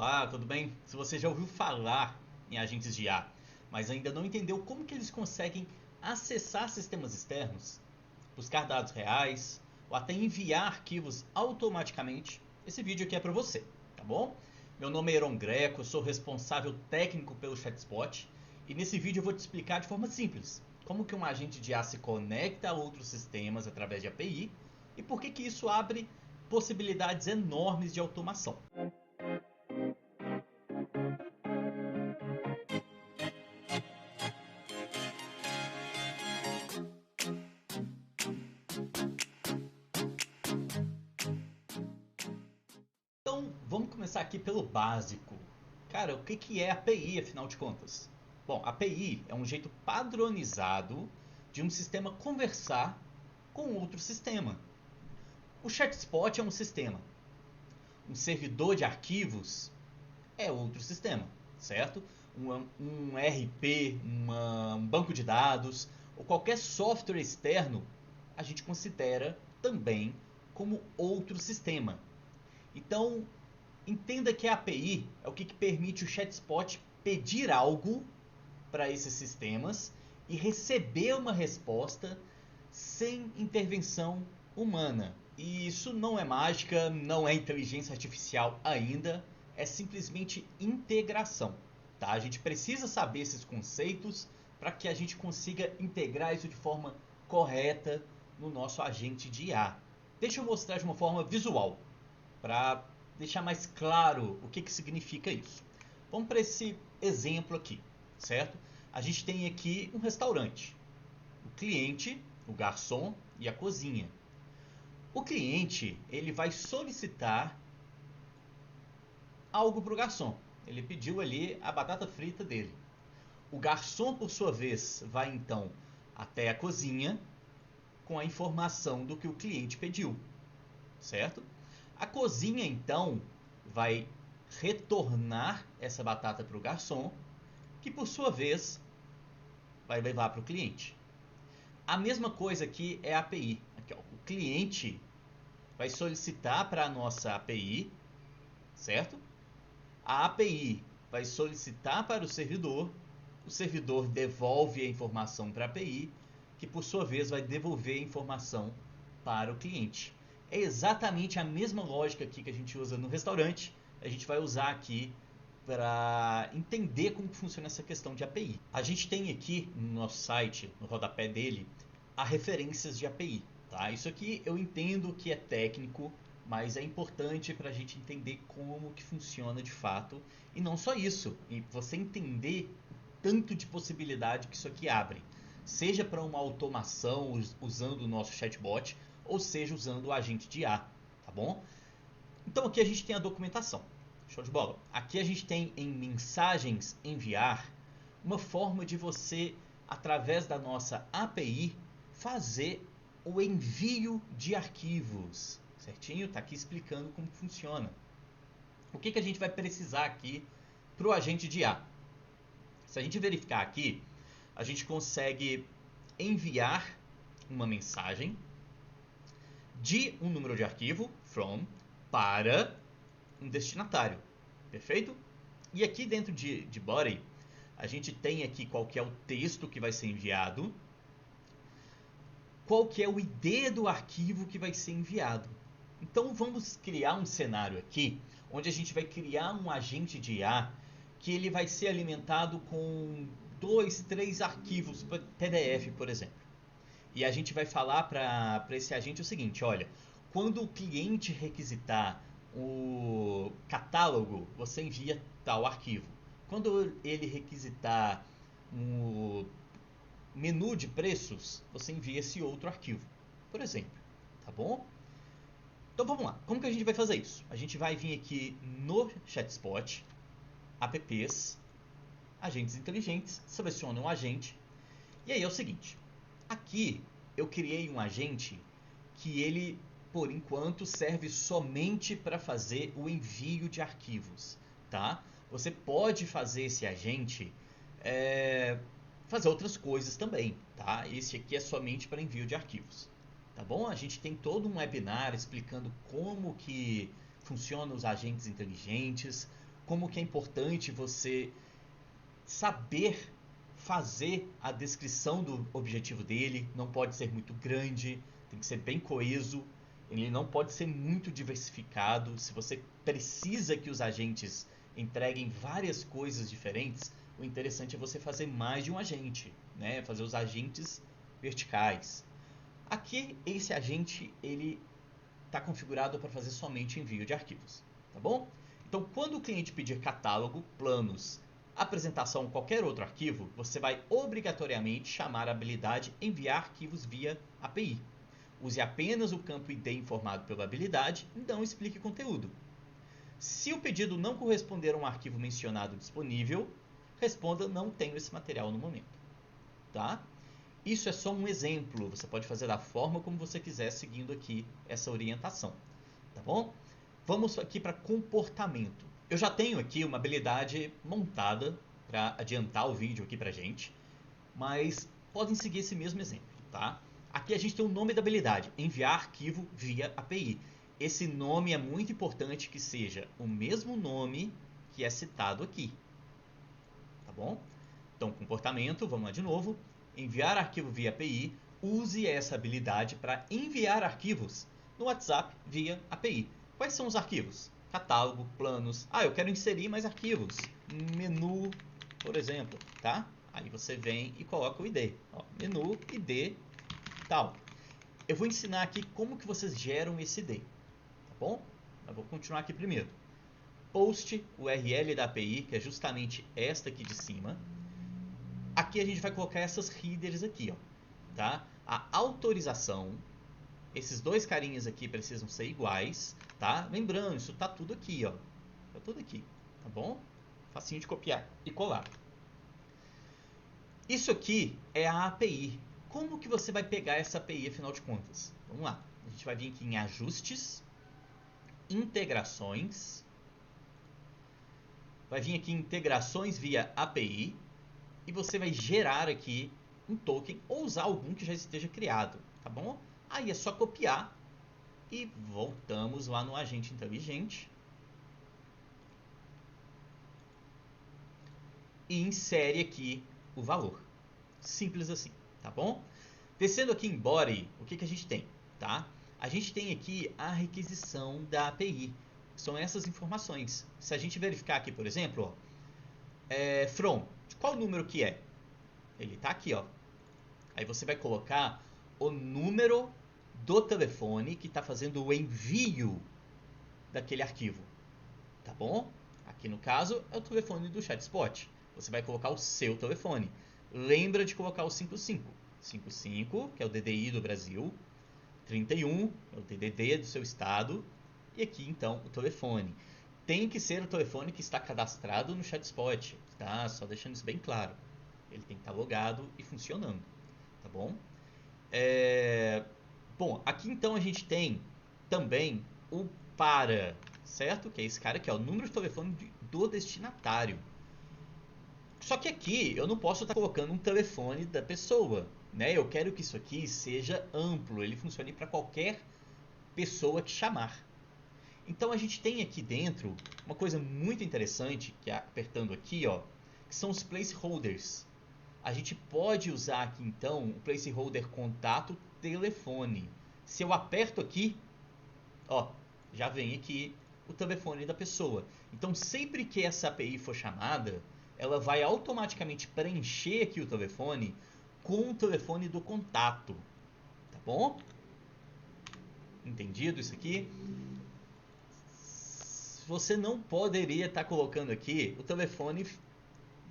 Olá, tudo bem? Se você já ouviu falar em agentes de IA, mas ainda não entendeu como que eles conseguem acessar sistemas externos, buscar dados reais ou até enviar arquivos automaticamente, esse vídeo aqui é para você, tá bom? Meu nome é Heron Greco, eu sou responsável técnico pelo ChatSpot e nesse vídeo eu vou te explicar de forma simples como que um agente de IA se conecta a outros sistemas através de API e por que isso abre possibilidades enormes de automação. Então, vamos começar aqui pelo básico. Cara, o que é API, afinal de contas? Bom, API é um jeito padronizado de um sistema conversar com outro sistema. O ChatSpot é um sistema. Um servidor de arquivos é outro sistema, certo? Um RP, um banco de dados ou qualquer software externo a gente considera também como outro sistema. Então, entenda que a API é o que permite o ChatSpot pedir algo para esses sistemas e receber uma resposta sem intervenção humana. E isso não é mágica, não é inteligência artificial ainda, é simplesmente integração. Tá? A gente precisa saber esses conceitos para que a gente consiga integrar isso de forma correta no nosso agente de IA. Deixa eu mostrar de uma forma visual para deixar mais claro o que significa isso. Vamos para esse exemplo aqui, certo? A gente tem aqui um restaurante, o cliente, o garçom e a cozinha. O cliente ele vai solicitar algo para o garçom. Ele pediu ali a batata frita dele. O garçom, por sua vez, vai então até a cozinha com a informação do que o cliente pediu, certo? A cozinha então vai retornar essa batata para o garçom, que por sua vez vai levar para o cliente. A mesma coisa aqui é a API. Aqui, ó, o cliente vai solicitar para a nossa API, certo? A API vai solicitar para o servidor devolve a informação para a API, que por sua vez vai devolver a informação para o cliente. É exatamente a mesma lógica aqui que a gente usa no restaurante, a gente vai usar aqui para entender como funciona essa questão de API. A gente tem aqui no nosso site, no rodapé dele, as referências de API. Tá? Isso aqui eu entendo que é técnico, mas é importante para a gente entender como que funciona de fato. E não só isso, e você entender o tanto de possibilidade que isso aqui abre. Seja para uma automação usando o nosso chatbot, ou seja usando o agente de IA, tá bom? Então aqui a gente tem a documentação. Show de bola. Aqui a gente tem em mensagens enviar uma forma de você, através da nossa API, fazer o envio de arquivos. Certinho? Está aqui explicando como funciona. O que a gente vai precisar aqui para o agente de IA? Se a gente verificar aqui, a gente consegue enviar uma mensagem de um número de arquivo, from, para um destinatário. Perfeito? E aqui dentro de body, a gente tem aqui qual que é o texto que vai ser enviado, qual que é o ID do arquivo que vai ser enviado. Então vamos criar um cenário aqui, onde a gente vai criar um agente de IA que ele vai ser alimentado com 2, 3 arquivos PDF, por exemplo. E a gente vai falar para esse agente o seguinte, olha, quando o cliente requisitar o catálogo, você envia tal arquivo. Quando ele requisitar um menu de preços, você envia esse outro arquivo, por exemplo, tá bom? Então vamos lá, como que a gente vai fazer isso? A gente vai vir aqui no ChatSpot, apps, agentes inteligentes, seleciona um agente, e aí é o seguinte, aqui eu criei um agente que ele, por enquanto, serve somente para fazer o envio de arquivos, tá? Você pode fazer esse agente fazer outras coisas também, tá? Esse aqui é somente para envio de arquivos, tá bom? A gente tem todo um webinar explicando como que funcionam os agentes inteligentes, como que é importante você saber fazer a descrição do objetivo dele. Não pode ser muito grande, tem que ser bem coeso, ele não pode ser muito diversificado. Se você precisa que os agentes entreguem várias coisas diferentes, o interessante é você fazer mais de um agente, né? Fazer os agentes verticais. Aqui, esse agente ele está configurado para fazer somente envio de arquivos, tá bom? Então, quando o cliente pedir catálogo, planos, apresentação ou qualquer outro arquivo, você vai obrigatoriamente chamar a habilidade enviar arquivos via API. Use apenas o campo ID informado pela habilidade e não explique conteúdo. Se o pedido não corresponder a um arquivo mencionado disponível, responda não tenho esse material no momento. Tá? Isso é só um exemplo, você pode fazer da forma como você quiser seguindo aqui essa orientação. Tá bom? Vamos aqui para comportamento. Eu já tenho aqui uma habilidade montada para adiantar o vídeo aqui para gente, mas podem seguir esse mesmo exemplo. Tá? Aqui a gente tem o nome da habilidade, enviar arquivo via API. Esse nome é muito importante que seja o mesmo nome que é citado aqui. Tá bom? Então, comportamento, vamos lá de novo. Enviar arquivo via API. Use essa habilidade para enviar arquivos no WhatsApp via API. Quais são os arquivos? Catálogo, planos. Eu quero inserir mais arquivos. Menu, por exemplo. Tá? Aí você vem e coloca o ID. Ó, menu, ID, tal. Eu vou ensinar aqui como que vocês geram esse ID. Tá bom? Eu vou continuar aqui primeiro. Post URL da API, que é justamente esta aqui de cima. Aqui a gente vai colocar essas headers aqui, ó, tá? A autorização, esses dois carinhas aqui precisam ser iguais, tá? Lembrando, isso tá tudo aqui, ó. Tá tudo aqui, tá bom? Facinho de copiar e colar. Isso aqui é a API. Como que você vai pegar essa API, afinal de contas? Vamos lá. A gente vai vir aqui em ajustes, integrações. Vai vir aqui em integrações via API. E você vai gerar aqui um token ou usar algum que já esteja criado, tá bom? Aí é só copiar e voltamos lá no agente inteligente. E insere aqui o valor. Simples assim, tá bom? Descendo aqui em Body, o que a gente tem? Tá? A gente tem aqui a requisição da API. São essas informações. Se a gente verificar aqui, por exemplo, ó, from, qual número que é? Ele está aqui, ó. Aí você vai colocar o número do telefone que está fazendo o envio daquele arquivo, tá bom? Aqui no caso é o telefone do ChatSpot. Você vai colocar o seu telefone. Lembra de colocar o 55. 55, que é o DDI do Brasil. 31, é o DDD do seu estado. E aqui, então, o telefone. Tem que ser o telefone que está cadastrado no ChatSpot, tá? Só deixando isso bem claro. Ele tem que estar logado e funcionando, tá bom? Bom, aqui então a gente tem também o para, certo? Que é esse cara aqui, ó, o número de telefone do destinatário. Só que aqui eu não posso estar colocando um telefone da pessoa, né? Eu quero que isso aqui seja amplo, ele funcione para qualquer pessoa que chamar. Então a gente tem aqui dentro uma coisa muito interessante, que é apertando aqui, ó, que são os placeholders. A gente pode usar aqui então o placeholder contato telefone. Se eu aperto aqui, ó, já vem aqui o telefone da pessoa. Então sempre que essa API for chamada, ela vai automaticamente preencher aqui o telefone com o telefone do contato. Tá bom? Entendido isso aqui? Você não poderia estar colocando aqui o telefone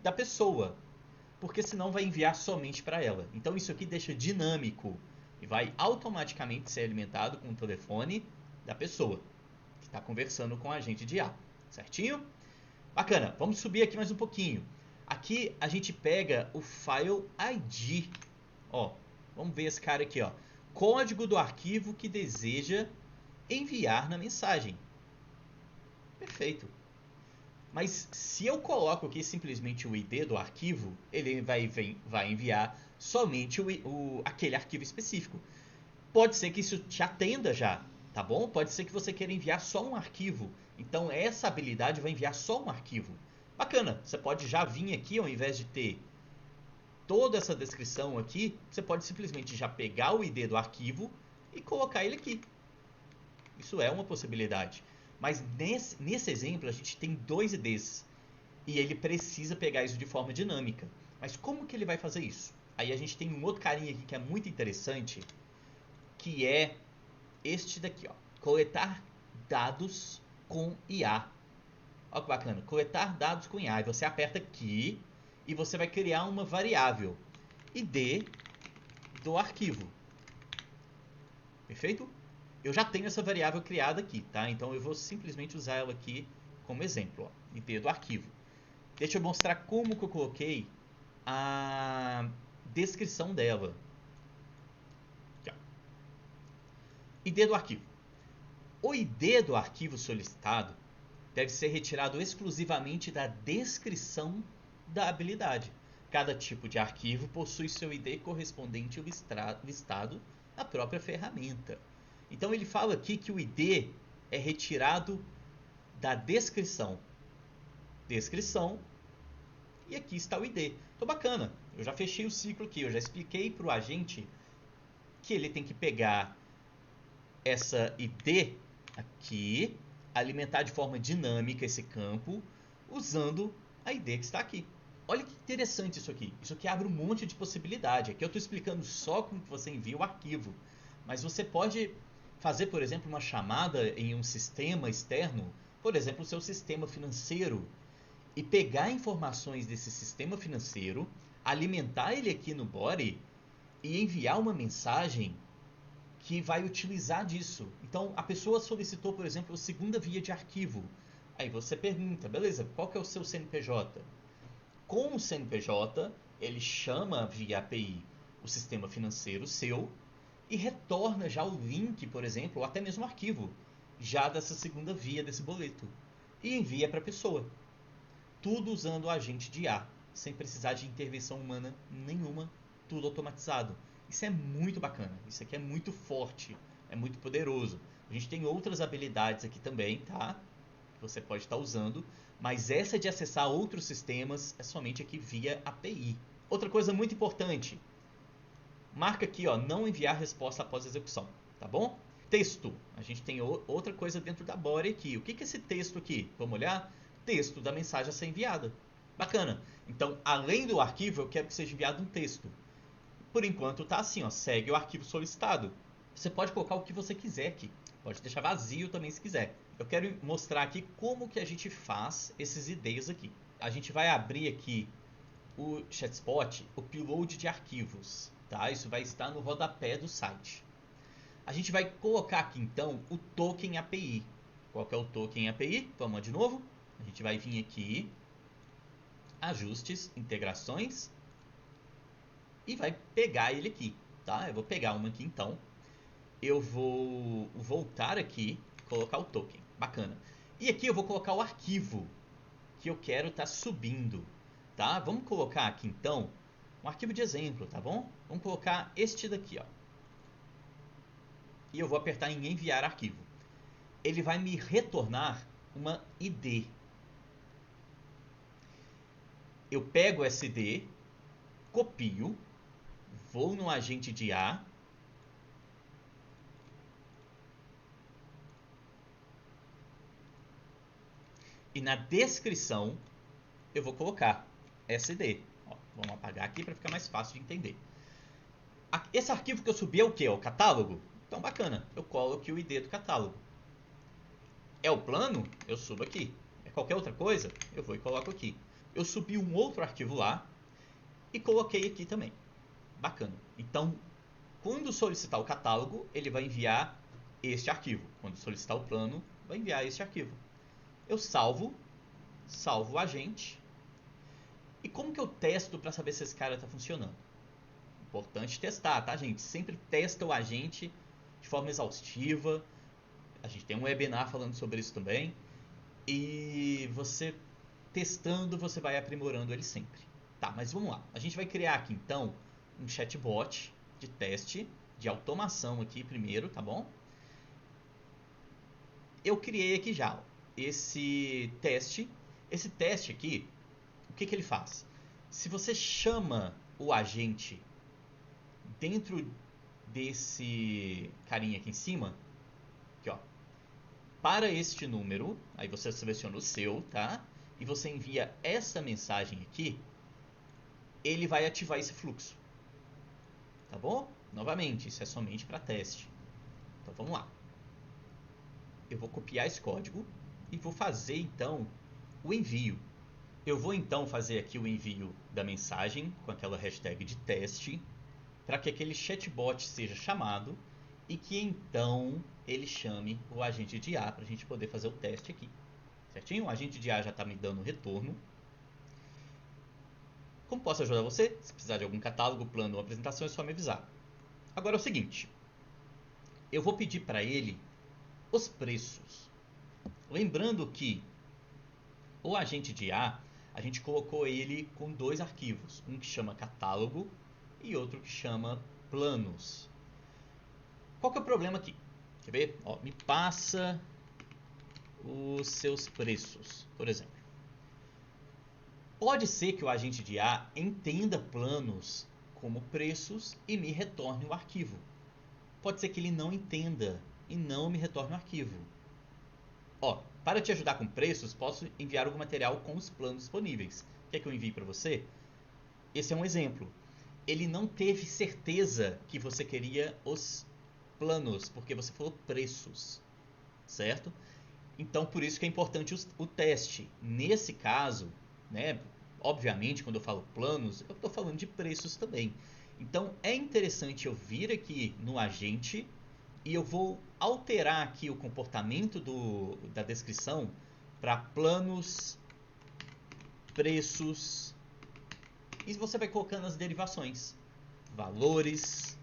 da pessoa, porque senão vai enviar somente para ela. Então isso aqui deixa dinâmico e vai automaticamente ser alimentado com o telefone da pessoa que está conversando com a agente de IA, certinho? Bacana, vamos subir aqui mais um pouquinho. Aqui a gente pega o File ID. Ó, vamos ver esse cara aqui, ó. Código do arquivo que deseja enviar na mensagem. Perfeito. Mas se eu coloco aqui simplesmente o ID do arquivo, ele vai enviar somente aquele arquivo específico. Pode ser que isso te atenda já, tá bom? Pode ser que você queira enviar só um arquivo Então essa habilidade vai enviar só um arquivo. Bacana, você pode já vir aqui, ao invés de ter toda essa descrição aqui, você pode simplesmente já pegar o ID do arquivo e colocar ele aqui. Isso é uma possibilidade. Mas nesse exemplo a gente tem 2 IDs e ele precisa pegar isso de forma dinâmica. Mas como que ele vai fazer isso? Aí a gente tem um outro carinha aqui que é muito interessante, que é este daqui, ó. Coletar dados com IA. Olha que bacana. Coletar dados com IA. E você aperta aqui e você vai criar uma variável ID do arquivo. Perfeito? Eu já tenho essa variável criada aqui, tá? Então eu vou simplesmente usar ela aqui como exemplo, ó. ID do arquivo. Deixa eu mostrar como que eu coloquei a descrição dela. Aqui, ó. ID do arquivo. O ID do arquivo solicitado deve ser retirado exclusivamente da descrição da habilidade. Cada tipo de arquivo possui seu ID correspondente listado na própria ferramenta. Então ele fala aqui que o ID é retirado da descrição. Descrição. E aqui está o ID. Então bacana. Eu já fechei o ciclo aqui. Eu já expliquei para o agente que ele tem que pegar essa ID aqui, alimentar de forma dinâmica esse campo, usando a ID que está aqui. Olha que interessante isso aqui. Isso aqui abre um monte de possibilidade. Aqui eu estou explicando só como que você envia o arquivo. Mas você pode fazer, por exemplo, uma chamada em um sistema externo, por exemplo, o seu sistema financeiro, e pegar informações desse sistema financeiro, alimentar ele aqui no body e enviar uma mensagem que vai utilizar disso. Então, a pessoa solicitou, por exemplo, a segunda via de arquivo. Aí você pergunta, beleza, qual que é o seu CNPJ? Com o CNPJ, ele chama via API o sistema financeiro seu e retorna já o link, por exemplo, ou até mesmo o arquivo, já dessa segunda via desse boleto. E envia para a pessoa. Tudo usando o agente de IA, sem precisar de intervenção humana nenhuma, tudo automatizado. Isso é muito bacana, isso aqui é muito forte, é muito poderoso. A gente tem outras habilidades aqui também, tá? Que você pode estar usando, mas essa de acessar outros sistemas é somente aqui via API. Outra coisa muito importante, marca aqui, ó, não enviar resposta após execução, tá bom? Texto, a gente tem outra coisa dentro da body aqui. O que é esse texto aqui? Vamos olhar? Texto da mensagem a ser enviada. Bacana. Então, além do arquivo, eu quero que seja enviado um texto. Por enquanto tá assim, ó, segue o arquivo solicitado. Você pode colocar o que você quiser aqui. Pode deixar vazio também se quiser. Eu quero mostrar aqui como que a gente faz esses IDs aqui. A gente vai abrir aqui o ChatSpot, o upload de arquivos, tá? Isso vai estar no rodapé do site. A gente vai colocar aqui então o token API. Qual que é o token API? Vamos lá de novo. A gente vai vir aqui, ajustes, integrações, e vai pegar ele aqui, tá? Eu vou pegar uma aqui então. Eu vou voltar aqui, colocar o token, bacana. E aqui eu vou colocar o arquivo que eu quero estar subindo, tá? Vamos colocar aqui então um arquivo de exemplo, tá bom? Vamos colocar este daqui, ó. E eu vou apertar em enviar arquivo. Ele vai me retornar uma ID. Eu pego essa ID, copio, vou no agente de IA, e na descrição eu vou colocar SD. Ó, vamos apagar aqui para ficar mais fácil de entender. Esse arquivo que eu subi é o que? É o catálogo? Então bacana, eu colo aqui o ID do catálogo. É o plano? Eu subo aqui. É qualquer outra coisa? Eu vou e coloco aqui. Eu subi um outro arquivo lá e coloquei aqui também. Bacana. Então, quando solicitar o catálogo, ele vai enviar este arquivo. Quando solicitar o plano, vai enviar este arquivo. Eu salvo o agente. E como que eu testo para saber se esse cara está funcionando? Importante testar, tá, gente? Sempre testa o agente de forma exaustiva. A gente tem um webinar falando sobre isso também. E você testando, você vai aprimorando ele sempre. Tá, mas vamos lá. A gente vai criar aqui então um chatbot de teste, de automação aqui primeiro, tá bom? Eu criei aqui já, ó, esse teste. Esse teste aqui, o que ele faz? Se você chama o agente dentro desse carinha aqui em cima, aqui ó, para este número, aí você seleciona o seu, tá? E você envia essa mensagem aqui, ele vai ativar esse fluxo, tá bom? Novamente, isso é somente para teste. Então vamos lá. Eu vou copiar esse código e vou fazer então o envio. Eu vou então fazer aqui o envio da mensagem com aquela hashtag de teste, para que aquele chatbot seja chamado e que então ele chame o agente de IA para a gente poder fazer o teste aqui. Certinho? O agente de IA já está me dando retorno. Como posso ajudar você? Se precisar de algum catálogo, plano ou apresentação, é só me avisar. Agora é o seguinte, eu vou pedir para ele os preços. Lembrando que o agente de IA, a gente colocou ele com dois arquivos, um que chama catálogo e outro que chama planos. Qual que é o problema aqui? Quer ver? Ó, me passa os seus preços, por exemplo. Pode ser que o agente de IA entenda planos como preços e me retorne o arquivo. Pode ser que ele não entenda e não me retorne o arquivo. Ó, para te ajudar com preços, posso enviar algum material com os planos disponíveis. Quer que eu envie para você? Esse é um exemplo. Ele não teve certeza que você queria os planos, porque você falou preços, certo? Então, por isso que é importante o teste. Nesse caso, né, obviamente, quando eu falo planos, eu estou falando de preços também. Então, é interessante eu vir aqui no agente e eu vou alterar aqui o comportamento da descrição para planos, preços, e você vai colocando as derivações, valores,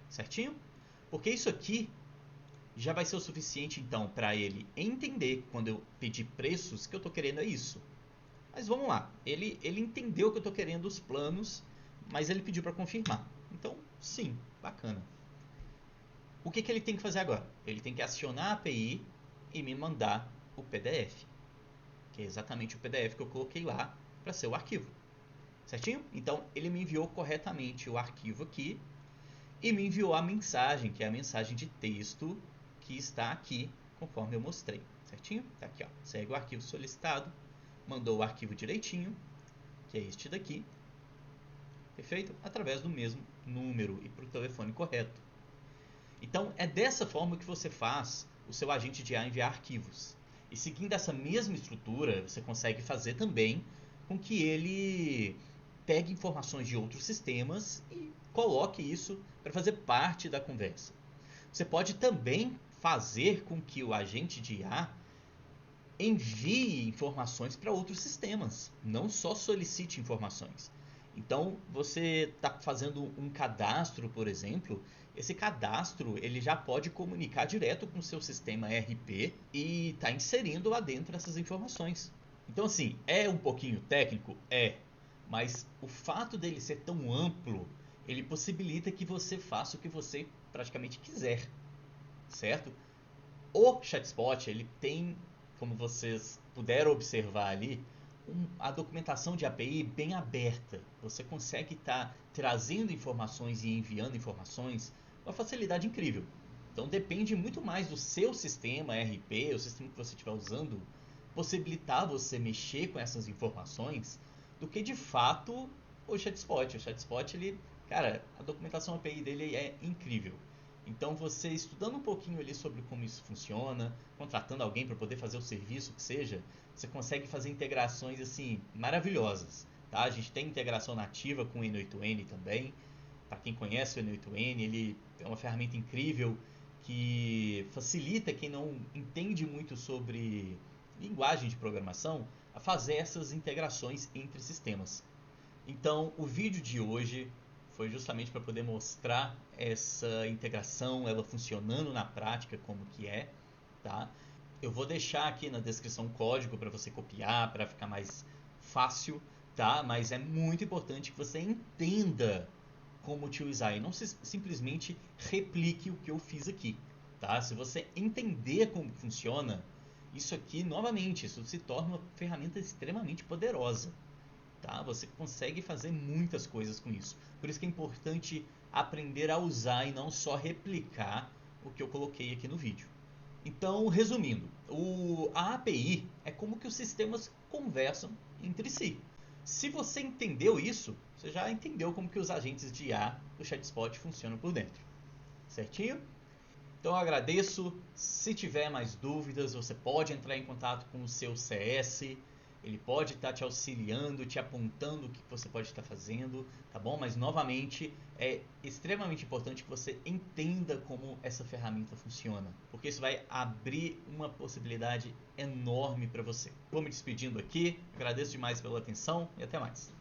certinho? Porque isso aqui já vai ser o suficiente então para ele entender quando eu pedir preços que eu estou querendo é isso. Mas vamos lá, ele entendeu que eu estou querendo os planos, mas ele pediu para confirmar. Então, sim, bacana. O que ele tem que fazer agora? Ele tem que acionar a API e me mandar o PDF, que é exatamente o PDF que eu coloquei lá para ser o arquivo. Certinho? Então, ele me enviou corretamente o arquivo aqui e me enviou a mensagem, que é a mensagem de texto que está aqui, conforme eu mostrei. Certinho? Tá aqui, ó. Segue o arquivo solicitado, mandou o arquivo direitinho, que é este daqui. Perfeito? Através do mesmo número e para o telefone correto. Então, é dessa forma que você faz o seu agente de IA enviar arquivos. E seguindo essa mesma estrutura, você consegue fazer também com que ele pegue informações de outros sistemas e coloque isso para fazer parte da conversa. Você pode também fazer com que o agente de IA envie informações para outros sistemas, não só solicite informações. Então, você está fazendo um cadastro, por exemplo, esse cadastro ele já pode comunicar direto com o seu sistema ERP e está inserindo lá dentro essas informações. Então, assim, é um pouquinho técnico? É, mas o fato dele ser tão amplo, ele possibilita que você faça o que você praticamente quiser, certo? O ChatSpot, ele tem, como vocês puderam observar ali, a documentação de API bem aberta. Você consegue estar trazendo informações e enviando informações com uma facilidade incrível. Então depende muito mais do seu sistema ERP, o sistema que você estiver usando, possibilitar você mexer com essas informações do que de fato o ChatSpot. O ChatSpot, ele, cara, a documentação API dele é incrível. Então você estudando um pouquinho ali sobre como isso funciona, contratando alguém para poder fazer o serviço que seja, você consegue fazer integrações assim maravilhosas, tá? A gente tem integração nativa com o N8N também. Para quem conhece o N8N, ele é uma ferramenta incrível que facilita quem não entende muito sobre linguagem de programação a fazer essas integrações entre sistemas. Então, o vídeo de hoje foi justamente para poder mostrar essa integração, ela funcionando na prática, como que é, tá? Eu vou deixar aqui na descrição um código para você copiar, para ficar mais fácil, tá? Mas é muito importante que você entenda como utilizar e não simplesmente replique o que eu fiz aqui, tá? Se você entender como funciona, Isso aqui, novamente, isso se torna uma ferramenta extremamente poderosa. Tá? Você consegue fazer muitas coisas com isso. Por isso que é importante aprender a usar e não só replicar o que eu coloquei aqui no vídeo. Então, resumindo, a API é como que os sistemas conversam entre si. Se você entendeu isso, você já entendeu como que os agentes de IA do ChatSpot funcionam por dentro. Certinho? Então eu agradeço. Se tiver mais dúvidas, você pode entrar em contato com o seu CS. Ele pode estar te auxiliando, te apontando o que você pode estar fazendo, tá bom? Mas novamente é extremamente importante que você entenda como essa ferramenta funciona, porque isso vai abrir uma possibilidade enorme para você. Vou me despedindo aqui, agradeço demais pela atenção e até mais.